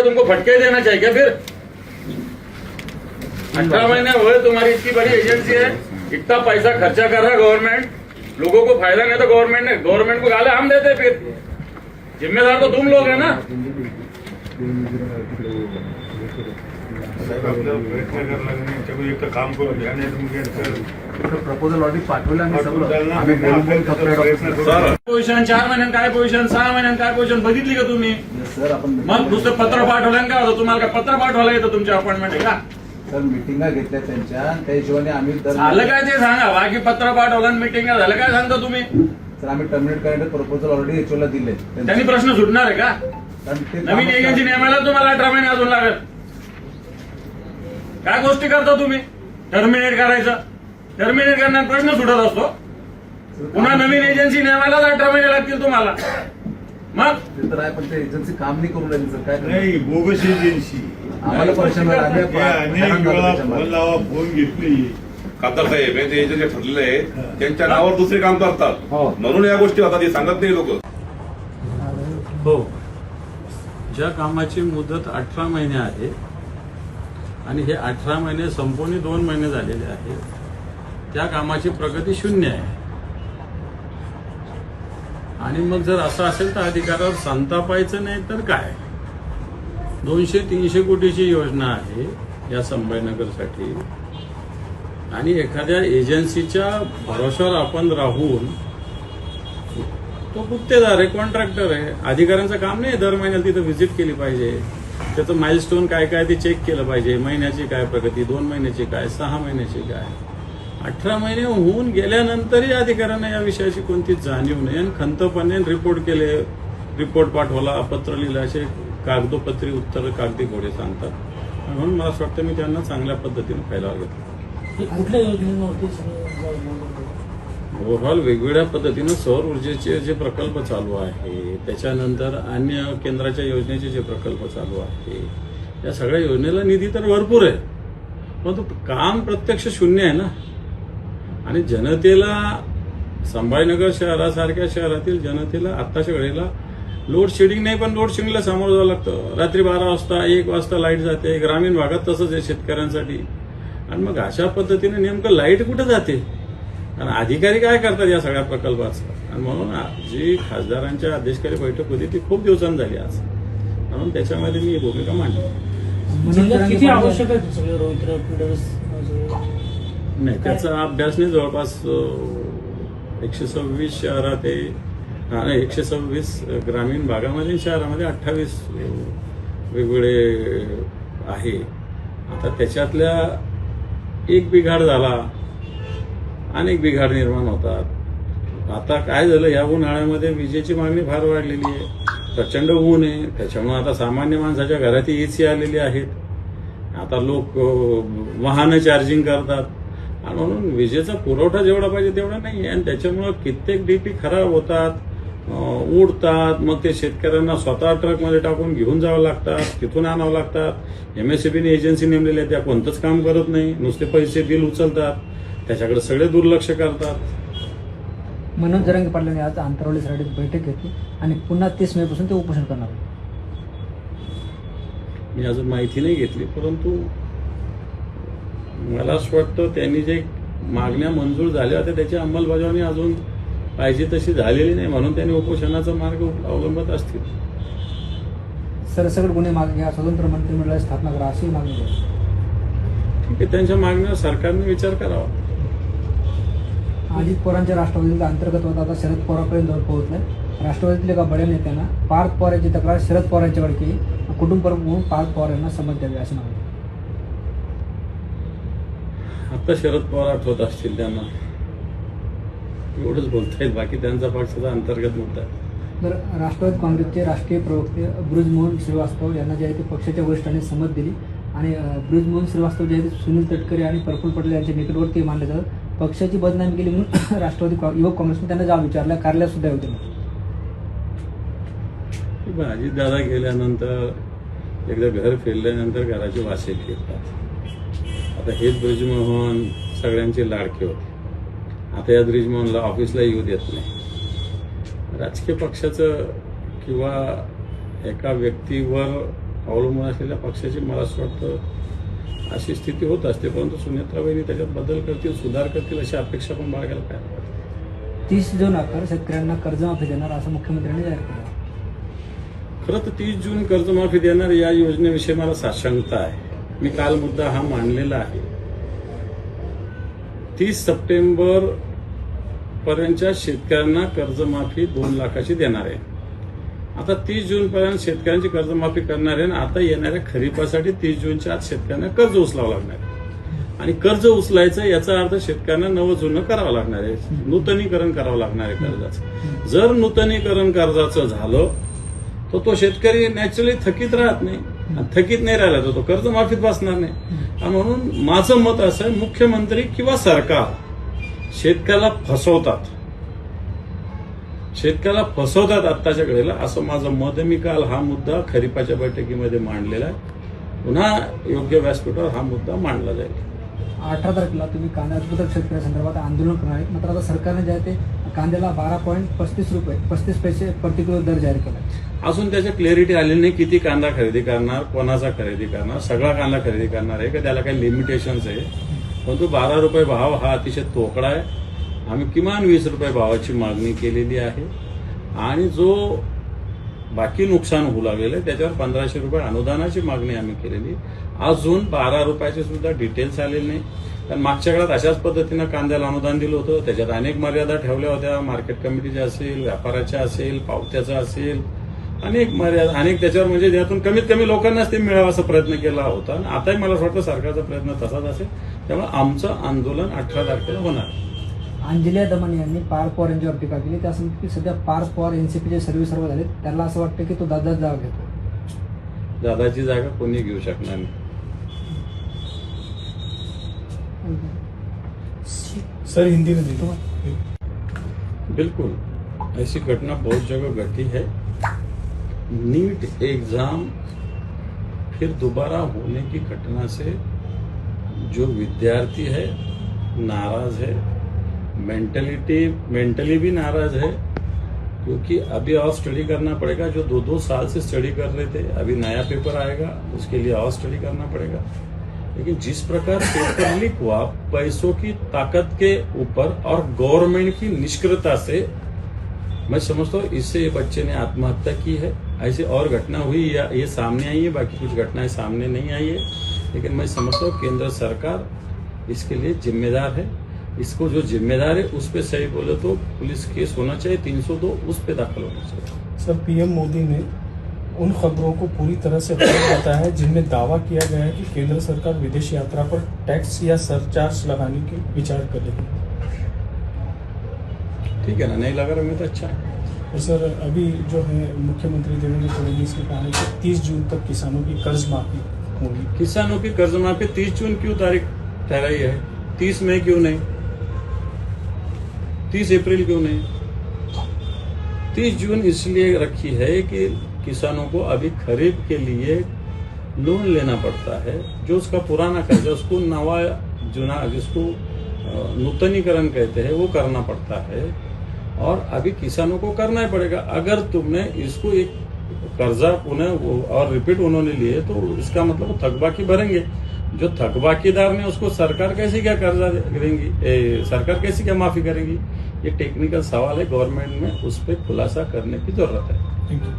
क्या तुमको फटके देना चाहिए क्या? फिर 18 महीने हुए तुम्हारी इतनी बड़ी एजेंसी है, इतना पैसा खर्चा कर रहा गवर्नमेंट, लोगों को फायदा नहीं तो गवर्नमेंट को गाले हम देते, फिर जिम्मेदार तो तुम लोग है ना। एक काम करू घ्या, नाही प्रपोजल ऑडिट पाठवलं आणि सगळं आम्ही बोलून सर पोझिशन 4 महिन्यात काय पोझिशन, 6 महिन्यात काय पोझिशन बघितली का तुम्ही? सर आपण मग दुसरं पत्र पाठवलं काय होतं? तुम्हाला काय पत्र पाठवायला येतं तुमच्या अपॉइंटमेंट आहे का? सर मिटिंगा घेतल्या त्यांच्या, त्या हिशोबाने आम्ही झालं काय ते सांगा. बाकी पत्र पाठवलं मिटिंग झालं काय सांगता तुम्ही? सर आम्ही टर्मिनेट करायचं प्रपोजल ऑलरेडी एचओला दिले. त्यांनी प्रश्न सुटणार आहे का? नवीन एजन्सी नेमायला तुम्हाला 18 महिने अजून लागेल. काय गोष्टी करता तुम्ही? टर्मिनेट करायचं, टर्मिनेट करण्यात प्रश्न सुटत असतो. पुन्हा नवीन एजन्सी नेमायलाच 18 महिने लागतील तुम्हाला. मग ते तर आहे, पण ते एजन्सी काम नाही करू लागली सर. काय नाही बोगस एजन्सी आम्हाला परेशान व्हायला लागले. अनेक वेळा फोन लावा, फोन घेतली. खासदार साहेब हे जे एजन्सी ठरलेले आहेत त्यांच्या नावावर दुसरे काम करतात, हो. म्हणून या गोष्टी होतात. हे सांगत नाही लोक. हो, ज्या कामाची मुदत 18 महिने आहे आणि हे 18 महिने संपूर्ण 2 महिने झालेले आहेत, त्या कामाची प्रगती 0 आहे. आणि मग जर असं असेल तर अधिकारावर संतापायचं नाही तर काय. 200-300 कोटीची योजना आहे या संभाजीनगरसाठी आणि एखाद्या एजन्सीच्या भरोश्यावर आपण राहून, तो गुत्तेदार आहे, कॉन्ट्रॅक्टर आहे, अधिकाऱ्यांचं काम नाही दर महिन्याला तिथं व्हिजिट केली पाहिजे, त्याचं माइलस्टोन काय काय ते चेक केलं पाहिजे, महिन्याची काय प्रगती, 2 महिन्याची काय, 6 महिन्याची काय. 18 महिने होऊन गेल्यानंतरही अधिकाऱ्यांना या विषयाची कोणतीच जाणीव नाही आणि खंतपणे रिपोर्ट केले, रिपोर्ट पाठवला, पत्र लिहिलं, असे कागदोपत्री उत्तर कागदी घोडे सांगतात. म्हणून मला असं वाटतं मी त्यांना चांगल्या पद्धतीने फैलावर घेतलं. कुठल्या योजनेवरती ओव्हरऑल वेगवेगळ्या पद्धतीनं सौर ऊर्जेचे जे प्रकल्प चालू आहे, त्याच्यानंतर अन्य केंद्राच्या योजनेचे जे प्रकल्प चालू आहे, या सगळ्या योजनेला निधी तर भरपूर आहे, परंतु काम प्रत्यक्ष 0 आहे ना. आणि जनतेला, संभाजीनगर शहरासारख्या शहरातील जनतेला आत्ताच्या वेळेला लोड शेडिंग नाही, पण लोड शेडिंगला सामोरं जावं लागतं. रात्री 12 वाजता 1 वाजता लाईट जाते. ग्रामीण भागात तसंच आहे शेतकऱ्यांसाठी. आणि मग अशा पद्धतीने नेमकं लाईट कुठं जाते आणि अधिकारी काय करतात या सगळ्या प्रकल्पाचं. आणि म्हणून जी खासदारांच्या अध्यक्षकारी बैठक होती ती खूप दिवसांनी झाली आज, म्हणून त्याच्यामध्ये मी भूमिका मांडली. जिल्ह्यात किती आवश्यक आहे सगळे रोहित बिल्डर्स? नाही, त्याचा अभ्यास नाही. जवळपास 126 शहरात आहे, 126 ग्रामीण भागामध्ये, शहरामध्ये 28 वेगवेगळे आहे. आता त्याच्यातल्या एक बिघाड झाला, अनेक बिघाड निर्माण होतात. आता काय झालं, या उन्हाळ्यामध्ये विजेची मागणी फार वाढलेली आहे, प्रचंड ऊन आहे, त्याच्यामुळे आता सामान्य माणसाच्या घरात एसी आलेली आहेत. आता लोक वाहनं चार्जिंग करतात आणि म्हणून विजेचा पुरवठा जेवढा पाहिजे तेवढा नाही. आणि त्याच्यामुळं कित्येक डीपी खराब होतात, उडतात. मग ते शेतकऱ्यांना स्वतः ट्रकमध्ये टाकून घेऊन जावं लागतात, तिथून आणावं लागतात. MSEBीने एजन्सी नेमलेली आहे, त्या कोणतंच काम करत नाही, नुसते पैसे बिल उचलतात, त्याच्याकडे सगळे दुर्लक्ष करतात. मनोज जरांगे पाटलांनी आज आंतरवलीसाठी बैठक घेतली आणि पुन्हा 30 मे पासून ते उपोषण करणार. मी अजून माहिती नाही घेतली, परंतु मला असं वाटतं त्यांनी जे मागण्या मंजूर झाल्या होत्या त्याची अंमलबजावणी अजून पाहिजे तशी झालेली नाही, म्हणून त्यांनी उपोषणाचा मार्ग अवलंबत असतील. सरसकट गुन्हे मागे घ्या, स्वतंत्र मंत्रिमंडळाची स्थापना करा, अशी मागणी केली. ठीक आहे, त्यांच्या मागण्यावर सरकारने विचार करावा. अजित पवारांच्या राष्ट्रवादीचा अंतर्गत होता, आता शरद पवारांपर्यंत जाऊन पोहोचलाय. राष्ट्रवादीतल्या एका बड्या नेत्यांना पार्थ पवार यांची तक्रार शरद पवार यांच्याकडे केली, कुटुंब प्रमुख म्हणून पार्थ पवार यांना समज द्यावी अशी मागणी. आता शरद पवार आठवत असतील त्यांना, एवढंच बोलता येईल. बाकी त्यांचा पक्षाचा अंतर्गत मुद्दा आहे. तर राष्ट्रवादी काँग्रेसचे राष्ट्रीय प्रवक्ते बृजमोहन श्रीवास्तव यांना जे आहे ते पक्षाच्या वरिष्ठांनी समज दिली आणि बृजमोहन श्रीवास्तव जे आहे ते सुनील तटकरे आणि प्रफुल्ल पटेल यांच्या निकटवर्ती मानले जातात. पक्षाची बदनामी केली म्हणून राष्ट्रवादी युवक काँग्रेसने त्यांना जाब विचारला, कार्यालयात सुद्धा होते. अजितदादा गेल्यानंतर, एकदा घर फिरल्यानंतर घराची वासे फिरतात. आता हेच ब्रिजमोहन सगळ्यांचे लाडके होते, आता या ब्रिजमोहनला ऑफिसला येऊ देत नाही. राजकीय पक्षाचं किंवा एका व्यक्तीवर अवलंबून असलेल्या पक्षाची मला असं वाटतं अशी स्थिती होत असते, परंतु सुनेत्राबाईंनी त्याच्यात बदल करतील, सुधार करतील अशी अपेक्षा पण बाळगायला काय हरकत आहे. 30 जून अखेर शेतकऱ्यांना कर्जमाफी देणार असं मुख्यमंत्र्यांनी जाहीर केलं. खरं तर 30 जून कर्जमाफी देणार या योजनेविषयी मला साशंकता आहे. मी काल मुद्दा हा मांडलेला आहे. 30 सप्टेंबर पर्यंतच्या शेतकऱ्यांना कर्जमाफी 2 लाखाची देणार आहे. आता 30 जून पर्यंत शेतकऱ्यांची कर्जमाफी करणार आहे आणि आता येणाऱ्या खरीपासाठी 30 जूनच्या आत शेतकऱ्यांना कर्ज उचलावं लागणार आहे. आणि कर्ज उचलायचं याचा अर्थ शेतकऱ्यांना नवं जुनं करावं लागणार आहे, नूतनीकरण करावं लागणार आहे कर्जाचं. जर नूतनीकरण कर्जाचं झालं तर तो शेतकरी नॅचरली थकीत राहत नाही, थकीत नाही राहिला तर तो कर्जमाफीत बसणार नाही. आणि म्हणून माझं मत असं आहे, मुख्यमंत्री किंवा सरकार शेतकऱ्याला फसवतात आत्ताच्या घडीला, असं माझं मत आहे. मी काल हा मुद्दा खरीपाच्या बैठकीमध्ये मांडलेला आहे. पुन्हा योग्य व्यासपीठावर हा मुद्दा मांडला जाईल. 18 तारखेला तुम्ही कांदा उत्पादक शेतकऱ्यांसंदर्भात आंदोलन करणार आहे. मात्र आता सरकारने जे आहे ते कांद्याला 12.35 पैसे प्रति किलो दर जाहीर केला. अजून त्याच्या क्लॅरिटी आलेली नाही. किती कांदा खरेदी करणार, कोणाचा खरेदी करणार, सगळा कांदा खरेदी करणार आहे का, त्याला काही लिमिटेशन्स आहे. परंतु 12 रुपये भाव हा अतिशय तोकडा आहे. आम्ही किमान 20 रुपये भावाची मागणी केलेली आहे आणि जो बाकी नुकसान होऊ लागलेलं आहे त्याच्यावर 1500 रुपये अनुदानाची मागणी आम्ही केलेली. अजून 12 रुपयाचे सुद्धा डिटेल्स आलेले नाही. कारण मागच्या काळात अशाच पद्धतीनं कांद्याला अनुदान दिलं होतं. त्याच्यात अनेक मर्यादा ठेवल्या होत्या, मार्केट कमिटीच्या असेल, व्यापाराच्या असेल, पावत्याचा असेल, अनेक मर्यादा, अनेक त्याच्यावर म्हणजे ज्यातून कमीत कमी लोकांनाच ते मिळावा असा प्रयत्न केला होता. आणि आताही मला असं वाटतं सरकारचा प्रयत्न तसाच असेल. त्यामुळे आमचं आंदोलन 18 तारखेला होणार. अंजलिया दमन यांनी पार्थ पवार यांच्यावर टीका केली. त्या सांगतात की सध्या पार्थ पवार एनसीपीचे सर्व झाले, त्यांना असं वाटतं की तो दादा जागा घेतो. दादाची जागा कोणी घेऊ शकणार नाही. सर हिंदी में दीजिए. बिल्कुल ऐसी घटना बहुत जगह घटी है. नीट एग्जाम फिर दोबारा होने की घटना से जो विद्यार्थी है नाराज है, मेंटली भी नाराज है, क्योंकि अभी और स्टडी करना पड़ेगा. जो 2-2 साल से स्टडी कर रहे थे, अभी नया पेपर आएगा, उसके लिए और स्टडी करना पड़ेगा. लेकिन जिस प्रकार पेपर लीक हुआ पैसों की ताकत के ऊपर और गवर्नमेंट की निष्क्रियता से, मैं समझता हूँ इससे ये बच्चे ने आत्महत्या की है. ऐसी और घटना हुई या ये सामने आई है, बाकी कुछ घटनाएं सामने नहीं आई है. लेकिन मैं समझता हूँ केंद्र सरकार इसके लिए जिम्मेदार है. इसको जो जिम्मेदार है उस पर सही बोले तो पुलिस केस होना चाहिए, 302 उस पर दाखिल होना चाहिए. सर पीएम मोदी ने उन खबरों को पूरी तरह से गलत बताया है जिनमें दावा किया गया है कि केंद्र सरकार विदेश यात्रा पर टैक्स या सरचार्ज लगाने की विचार करेगी. ठीक है ना, नहीं लगा रहा तो अच्छा है. और सर अभी जो है मुख्यमंत्री देवेंद्र फडणवीस ने कहा है कि 30 जून तक किसानों की कर्ज माफी होगी. किसानों की कर्ज माफी 30 जून क्यों तारीख ठहराई है? 30 मई क्यों नहीं? 30 अप्रैल क्यों नहीं? 30 जून इसलिए रखी है कि किसानों को अभी खरीफ के लिए लोन लेना पड़ता है. जो उसका पुराना कर्जा उसको नवा जुना जिसको नूतनीकरण कहते हैं वो करना पड़ता है और अभी किसानों को करना ही पड़ेगा. अगर तुमने इसको एक कर्जा पुनः और रिपीट उन्होंने लिए तो इसका मतलब वो थकबाकी भरेंगे. जो थकबाकीदार ने उसको सरकार कैसे क्या कर्जा देंगी, सरकार कैसे क्या माफी करेंगी? ये टेक्निकल सवाल है, गवर्नमेंट में उस पर खुलासा करने की जरूरत है. Thank you.